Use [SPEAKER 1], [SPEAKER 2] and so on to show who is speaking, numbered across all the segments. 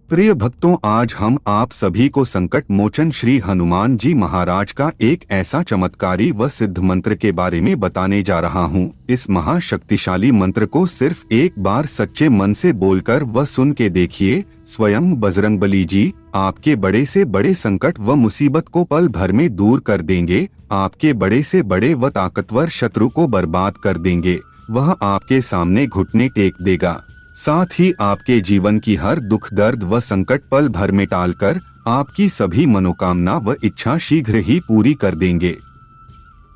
[SPEAKER 1] प्रिय भक्तों, आज हम आप सभी को संकट मोचन श्री हनुमान जी महाराज का एक ऐसा चमत्कारी व सिद्ध मंत्र के बारे में बताने जा रहा हूँ। इस महाशक्तिशाली मंत्र को सिर्फ एक बार सच्चे मन से बोलकर व सुन के देखिए। स्वयं बजरंगबली जी आपके बड़े से बड़े संकट व मुसीबत को पल भर में दूर कर देंगे। आपके बड़े से बड़े व ताकतवर शत्रु को बर्बाद कर देंगे। वह आपके सामने घुटने टेक देगा। साथ ही आपके जीवन की हर दुख दर्द व संकट पल भर में टालकर आपकी सभी मनोकामना व इच्छा शीघ्र ही पूरी कर देंगे।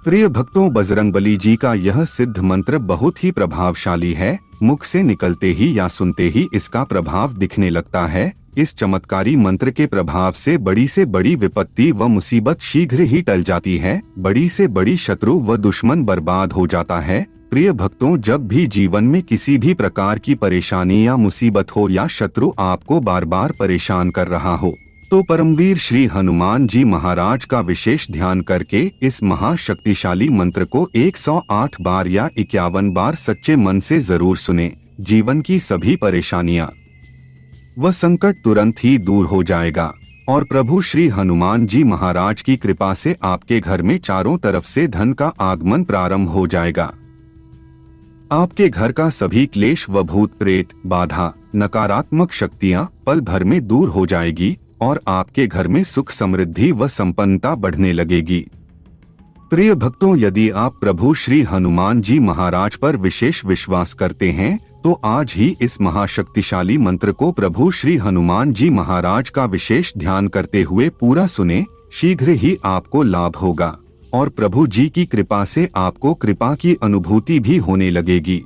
[SPEAKER 1] प्रिय भक्तों, बजरंगबली जी का यह सिद्ध मंत्र बहुत ही प्रभावशाली है। मुख से निकलते ही या सुनते ही इसका प्रभाव दिखने लगता है। इस चमत्कारी मंत्र के प्रभाव से बड़ी विपत्ति व मुसीबत शीघ्र ही टल जाती है। बड़ी से बड़ी शत्रु व दुश्मन बर्बाद हो जाता है। प्रिय भक्तों, जब भी जीवन में किसी भी प्रकार की परेशानी या मुसीबत हो या शत्रु आपको बार बार परेशान कर रहा हो, तो परमवीर श्री हनुमान जी महाराज का विशेष ध्यान करके इस महाशक्तिशाली मंत्र को 108 बार या 51 बार सच्चे मन से जरूर सुने। जीवन की सभी परेशानियां व संकट तुरंत ही दूर हो जाएगा और प्रभु श्री हनुमान जी महाराज की कृपा से आपके घर में चारों तरफ से धन का आगमन प्रारंभ हो जाएगा। आपके घर का सभी क्लेश व भूत प्रेत बाधा नकारात्मक शक्तियां पल भर में दूर हो जाएगी और आपके घर में सुख समृद्धि व संपन्नता बढ़ने लगेगी। प्रिय भक्तों, यदि आप प्रभु श्री हनुमान जी महाराज पर विशेष विश्वास करते हैं तो आज ही इस महाशक्तिशाली मंत्र को प्रभु श्री हनुमान जी महाराज का विशेष ध्यान करते हुए पूरा सुने। शीघ्र ही आपको लाभ होगा और प्रभु जी की कृपा से आपको कृपा की अनुभूति भी होने लगेगी।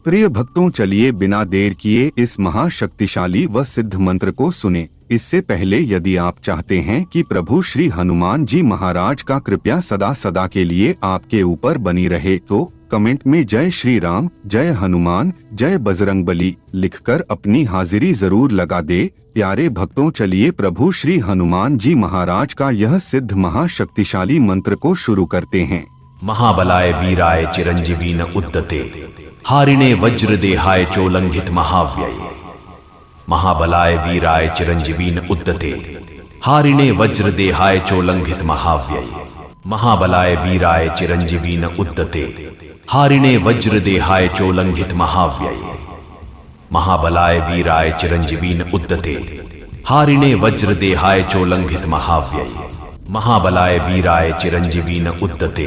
[SPEAKER 1] प्रिय भक्तों, चलिए बिना देर किए इस महाशक्तिशाली व सिद्ध मंत्र को सुने। इससे पहले यदि आप चाहते हैं कि प्रभु श्री हनुमान जी महाराज का कृपा सदा सदा के लिए आपके ऊपर बनी रहे तो कमेंट में जय श्री राम, जय हनुमान, जय बजरंगबली लिखकर अपनी हाजिरी जरूर लगा दे। प्यारे भक्तों, चलिए प्रभु श्री हनुमान जी महाराज का यह सिद्ध महाशक्तिशाली मंत्र को शुरू करते हैं।
[SPEAKER 2] महाबलाय वीराय चिरंजीवीन उद्दते हारिणे वज्रदेहाय चोलंघित महाव्यय। महाबलाय वीराय चिरंजीवीन उद्दते हारिणे वज्रदेहाय चोलंघित महाव्यय। महाबलाय वीराय चिरंजीवीन उद्दते हारिणे वज्रदेहाय चोलंघित महाव्यय। महाबलाय वीराय चिरंजीवीन उद्दते हारिणे वज्रदेहाय चोलंघित महाव्यय। महाबलाय वीराय चिरंजीवीन उद्दते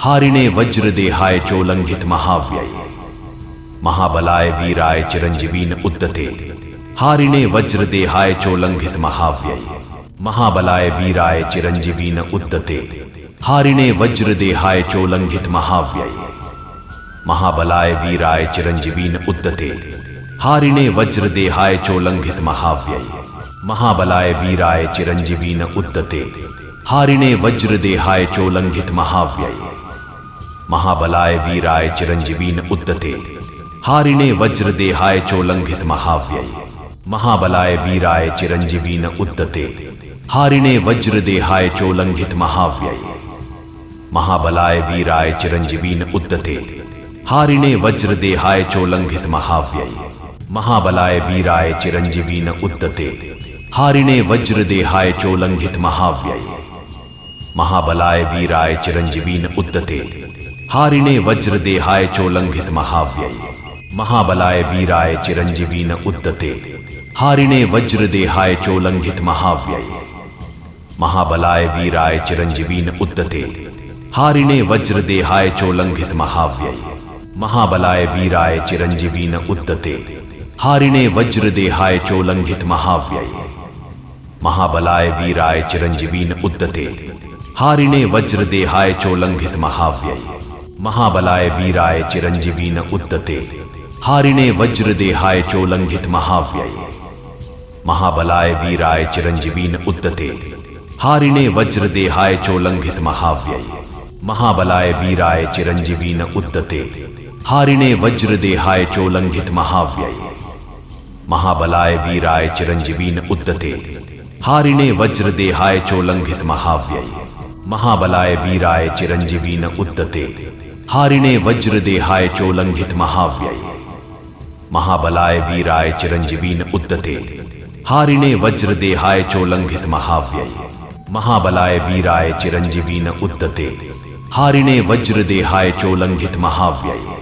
[SPEAKER 2] हारिणे वज्रदेहाय चोलंघित महाव्यय। महाबलाय वीराय चिरंजीवीन उद्दते हारिणे वज्रदेहाय चोलंघित महाव्यय। महाबलाय वीराय चिरंजीवीन उद्दते हारिणे वज्रदेहाय चोलंघित महाव्यय। महाबलाय वीराय चिरंजीवीन उद्दते हारिणे वज्रदेहाय चोलंघित महाव्यय। महाबलाय वीराय चिरंजीवीन उद्दते हारिणे वज्रदेहाय चोलंघित महाव्यय। महाबलाय वीराय चिरंजीवीन उद्दते हारिणे वज्रदेहाय चोलंघित महाव्यय। महाबलाय वीराय चिरंजीवीन उद्दते हारिणे वज्रदेहाय चोलंघित महाव्यय। महाबलाय वीराय चिरंजीवीन उद्दते हारिणे वज्रदेहाय चोलंघित महाव्यय। महाबलाय वीराय चिरंजीवीन उद्दते हारिणे वज्रदेहाय चोलंघित महाव्यय। महाबलाय वीराय चिरंजीवीन उद्दते हारिणे वज्रदेहाय चोलंघित महाव्यय। महाबलाय वीराय चिरंजीवीन उद्दते हारिणे वज्रदेहाय चोलंघित महाव्यय। महाबलाय वीराय चिरंजीवीन उद्दते हारिणे वज्रदेहाय चोलंघित महाव्यय। महाबलाय वीराय चिरंजीवीन उद्दते हारिणे वज्रदेहाय चोलंघित महाव्यय। महाबलाय वीराय चिरंजीवीन उद्दते हारिणे वज्रदेहाय चोलंघित महाव्यय। महाबलाय वीराय चिरंजीवीन उद्दते हारिणे वज्रदेहाय चोलंघित महाव्यय। महाबलाय वीराय चिरंजीवीन उद्दते हारिणे वज्रदेहाय चोलंघित महाव्यय। महाबलाय वीराय चिरंजीवीन उद्दते हारिणे वज्रदेहाय चोलंघित महाव्यय। महाबलाय वीराय चिरंजीवीन उद्दते हारिणे वज्रदेहाय चोलंघित महाव्यय। महाबलाय वीराय चिरंजीवीन उद्दते हारिणे वज्रदेहाय चोलंघित महाव्यय। महाबलाय वीराय चिरंजीवीन उद्यते हारिणे वज्रदेहाय चोलंघित महाव्यये महाबलाय वीराय चिरंजीवीन उद्यते हारिणे वज्रदेहाय चोलंघित महाव्यये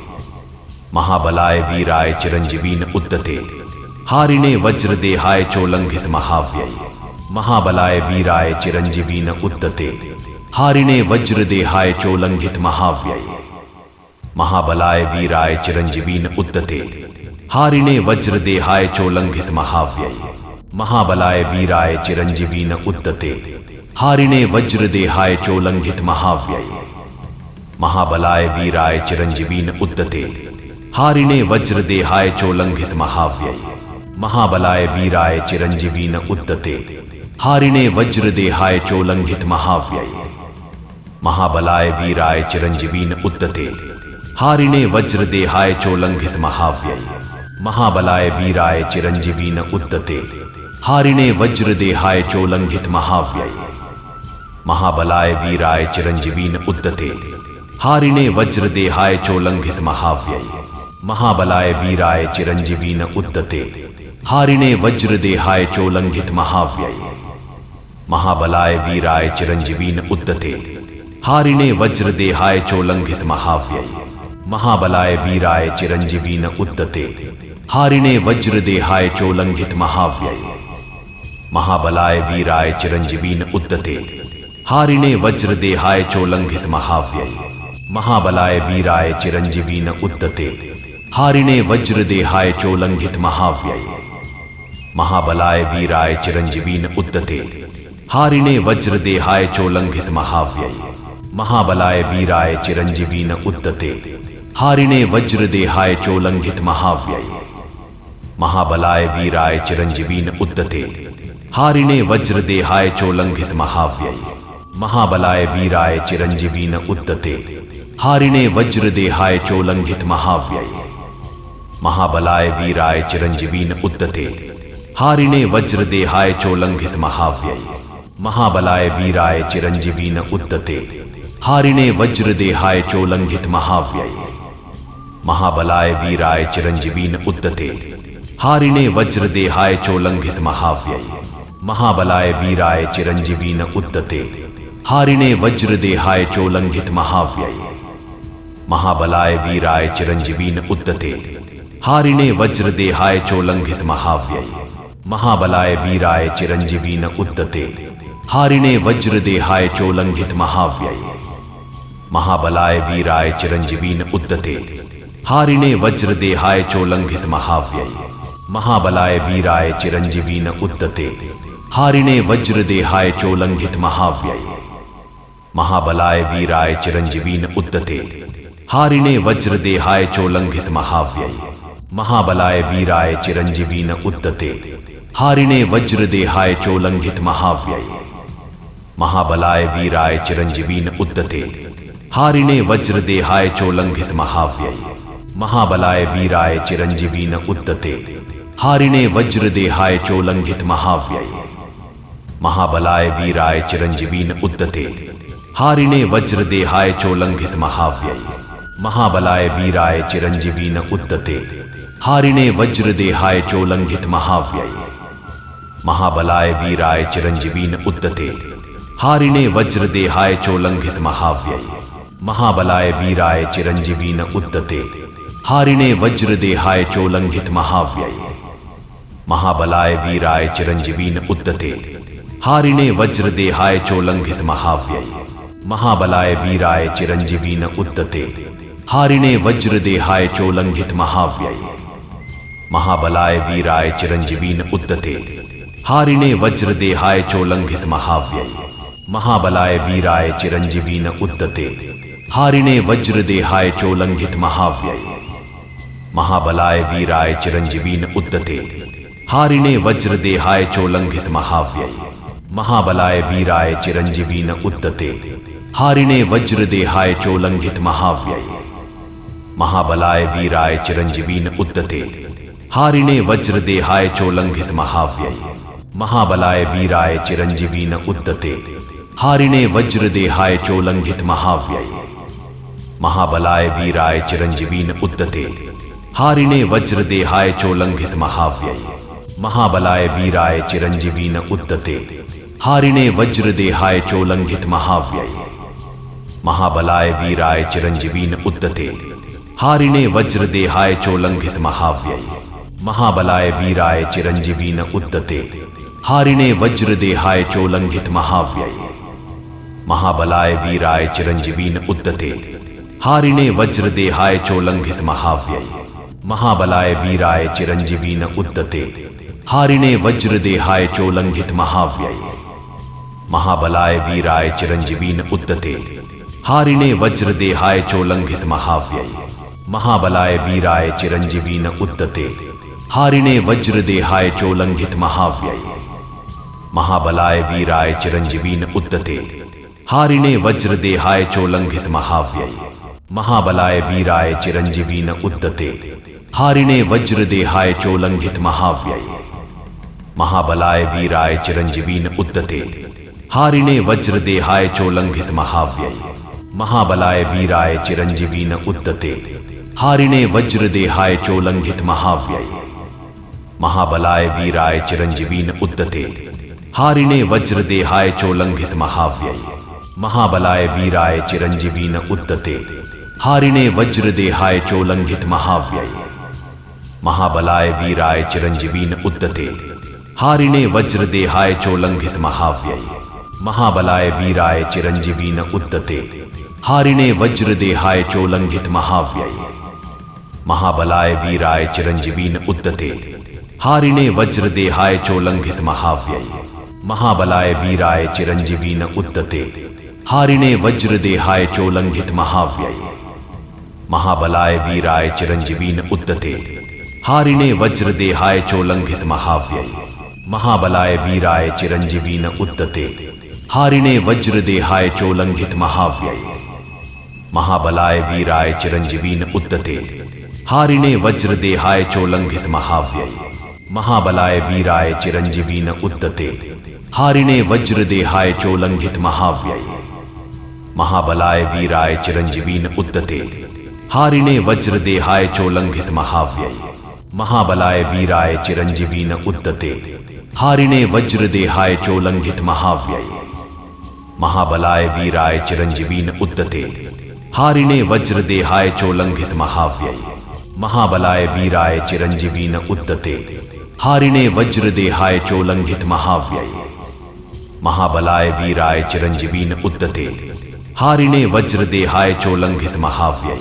[SPEAKER 2] महाबलाय वीराय चिरंजीवीन उद्यते हारिणे वज्रदेहाय चोलंघित महाव्यये महाबलाय वीराय चिरंजीवीन उद्यते हारिणे वज्रदेहाय चोलंघित महाव्यये महाबलाय वीराय चिरंजीवीन उद्यते हारिणे वज्रदेहाय चोलंघित महाव्यये महाबलाय वीराय चिरंजीवीन उद्यते हारिणे वज्रदेहाय चोलंघित महाव्यये महाबलाय वीराय चिरंजीवीन उद्यते हारिणे वज्रदेहाय चोलंघित महाव्यये महाबलाय वीराय चिरंजीवीन उद्यते हारिणे वज्रदेहाय चोलंघित महाव्यये महाबलाय वीराय चिरंजीवीन उद्यते हारिणे वज्रदेहाय चोलंघित महाव्यये महाबलाय वीराय चिरंजीवीन उद्यते हारिणे वज्रदेहाय चोलंघित महाव्यये महाबलाय वीराय चिरंजीवीन उद्यते हारिणे वज्रदेहाय चोलंघित महाव्यये महाबलाय वीराय चिरंजीवीन उद्यते हारिणे वज्रदेहाय चोलंघित महाव्यये महाबलाय वीराय चिरंजीवीन उद्यते हारिणे वज्रदेहाय चोलंघित महाव्यये महाबलाय वीराय चिरंजीवीन उद्यते हारिणे वज्रदेहाय चोलंघित महाव्यये महाबलाय वीराय चिरंजीवीन उद्यते हारिणे वज्रदेहाय चोलंघित महाव्यये महाबलाय वीराय चिरंजीवीन उद्यते हारिणे वज्रदेहाय चोलंघित महाव्यये महाबलाय वीराय चिरंजीवीन उद्यते हारिणे वज्रदेहाय चोलंघित महाव्यये महाबलाय वीराय चिरंजीवीन उद्यते हारिणे वज्रदेहाय चोलंघित महाव्यये महाबलाय वीराय चिरंजीवीन उद्यते हारिणे वज्रदेहाय चोलंघित महाव्यये महाबलाय वीराय चिरंजीवीन उद्यते हारिणे वज्रदेहाय चोलंघित महाव्यये महाबलाय वीराय चिरंजीवीन उद्यते हारिणे वज्रदेहाय चोलंघित महाव्यये महाबलाय वीराय चिरंजीवीन उद्यते हारिणे वज्रदेहाय चोलंघित महाव्यये महाबलाय वीराय चिरंजीवीन उद्यते हारिणे वज्रदेहाय चोलंघित महाव्यये महाबलाय वीराय चिरंजीवीन उद्यते हारिणे वज्रदेहाय चोलंघित महाव्यये महाबलाय वीराय चिरंजीवीन उद्यते हारिणे वज्रदेहाय चोलंघित महाव्यये महाबलाय वीराय चिरंजीवीन उद्यते हारिणे वज्रदेहाय चोलंघित महाव्यये महाबलाय वीराय चिरंजीवीन उद्यते हारिणे वज्रदेहाय चोलंघित महाव्यये महाबलाय वीराय चिरंजीवीन उद्यते हारिणे वज्रदेहाय चोलंघित महाव्यये महाबलाय वीराय चिरंजीवीन उद्यते हारिणे वज्रदेहाय चोलंघित महाव्यये महाबलाय वीराय चिरंजीवीन उद्यते हारिणे वज्रदेहाय चोलंघित महाव्यये महाबलाय वीराय चिरंजीवीन उद्यते हारिणे वज्रदेहाय चोलंघित महाव्यये महाबलाय वीराय चिरंजीवीन उद्यते हारिणे वज्रदेहाय चोलंघित महाव्यये महाबलाय वीराय चिरंजीवीन उद्यते हारिणे वज्रदेहाय चोलंघित महाव्यये महाबलाय वीराय चिरंजीवीन उद्यते हारिणे वज्रदेहाय चोलंघित महाव्यये महाबलाय वीराय चिरंजीवीन उद्यते हारिणे वज्रदेहाय चोलंघित महाव्यये महाबलाय वीराय चिरंजीवीन उद्यते हारिणे वज्रदेहाय चोलंघित महाव्यये महाबलाय वीराय चिरंजीवीन उद्यते हारिणे वज्रदेहाय चोलंघित महाव्यये महाबलाय वीराय चिरंजीवीन उद्यते हारिणे वज्रदेहाय चोलंघित महाव्यये महाबलाय वीराय चिरंजीवीन उद्यते हारिणे वज्रदेहाय चोलंघित महाव्यये महाबलाय वीराय चिरंजीवीन उद्यते हारिणे वज्रदेहाय चोलंघित महाव्यये महाबलाय वीराय चिरंजीवीन उद्यते हारिणे वज्रदेहाय चोलंघित महाव्यये महाबलाय वीराय चिरंजीवीन उद्यते हारिणे वज्रदेहाय चोलंघित महाव्यये महाबलाय वीराय चिरंजीवीन उद्यते हारिणे वज्रदेहाय चोलंघित महाव्यये महाबलाय वीराय चिरंजीवीन उद्यते हारिणे वज्रदेहाय चोलंघित महाव्यये महाबलाय वीराय चिरंजीवीन उद्यते हारिणे वज्रदेहाय चोलंघित महाव्यय महाबलाय वीराय चिरंजीवीन उद्यते हारिणे वज्रदेहाय चोलंघित महाव्यय महाबलाय वीराय चिरंजीवीन उद्यते हारिणे वज्रदेहाय चोलंघित महाव्यय महाबलाय वीराय चिरंजीवीन उद्यते हारिणे वज्रदेहाय चोलंघित महाव्यय महाबलाय वीराय चिरंजीवीन उद्यते हारिणे वज्रदेहाय चोलंघित महाव्यय महाबलाय वीराय चिरंजीवीन उद्यते हारिणे वज्रदेहाय चोलंघित महाव्यय महाबलाय वीराय चिरंजीवीन उद्यते हारिणे वज्रदेहाय चोलंघित महाव्यय महाबलाय वीराय चिरंजीवीन उद्यते हारिणे वज्रदेहाय चोलंघित महाव्यय महाबलाय वीराय चिरंजीवीन उद्यते हारिणे वज्रदेहाय चोलंघित महाव्यय महाबलाय वीराय चिरंजीवीन उद्यते हारिणे वज्रदेहाय चोलंघित महाव्यय महाबलाय वीराय चिरंजीवीन उद्यते हारिणे वज्रदेहाय चोलंघित महाव्यय महाबलाय वीराय चिरंजीवीन उद्यते हारिणे वज्रदेहाय चोलंघित महाव्यय महाबलाय वीराय चिरंजीवीन उद्यते हारिणे वज्रदेहाय चोलंघित महाव्यय महाबलाय वीराय चिरंजीवीन उद्यते हारिणे वज्रदेहाय चोलंघित महाव्यय महाबलाय वीराय चिरंजीवीन उद्यते हारिणे वज्रदेहाय चोलंघित महाव्यय महाबलाय वीराय चिरंजीवीन उद्यते हारिणे वज्रदेहाय चोलंघित महाव्यय महाबलाय वीराय चिरंजीवीन उद्यते हारिणे वज्रदेहाय चोलंघित महाव्यय महाबलाय वीराय चिरंजीवीन उद्यते हारिणे वज्रदेहाय चोलंघित महाव्यय महाबलाय वीराय चिरंजीवीन उद्यते हारिणे वज्रदेहाय चोलंघित महाव्यय महाबलाय वीराय चिरंजीवीन उद्यते हारिणे वज्रदेहाय चोलंघित महाव्यय महाबलाय वीराय चिरंजीवीन उद्यते हारिणे वज्रदेहाय चोलंघित महाव्यय महाबलाय वीराय चिरंजीवीन उद्यते हारिणे वज्रदेहाय चोलंघित महाव्यय महाबलाय वीराय चिरंजीवीन उद्यते हारिणे वज्रदेहाय चोलंघित महाव्यय महाबलाय वीराय चिरंजीवीन उद्यते हारिणे वज्रदेहाय चोलंघित महाव्यय महाबलाय वीराय चिरंजीवीन उद्यते हारिणे वज्रदेहाय चोलंघित महाव्यय महाबलाय वीराय चिरंजीवीन उद्यते हारिणे वज्रदेहाय चोलंघित महाव्यय महाबलाय वीराय चिरंजीवीन उद्यते हारिणे वज्रदेहाय चोलंघित महाव्यय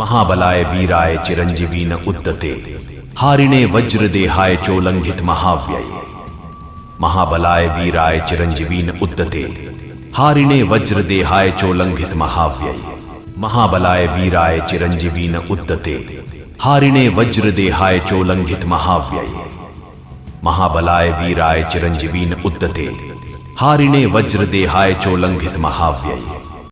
[SPEAKER 2] महाबलाय वीराय चिरंजीवीन उद्यते हारिणे वज्रदेहाय चोलंघित महाव्यय महाबलाय वीराय चिरंजीवीन उद्यते हारिणे वज्रदेहाय चोलंघित महाव्यय महाबलाय वीराय चिरंजीवीन उद्यते हारिणे वज्रदेहाय चोलंघित महाव्यय महाबलाय वीराय चिरंजीवीन उद्यते हारिणे वज्रदेहाय चोलंघित महाव्यय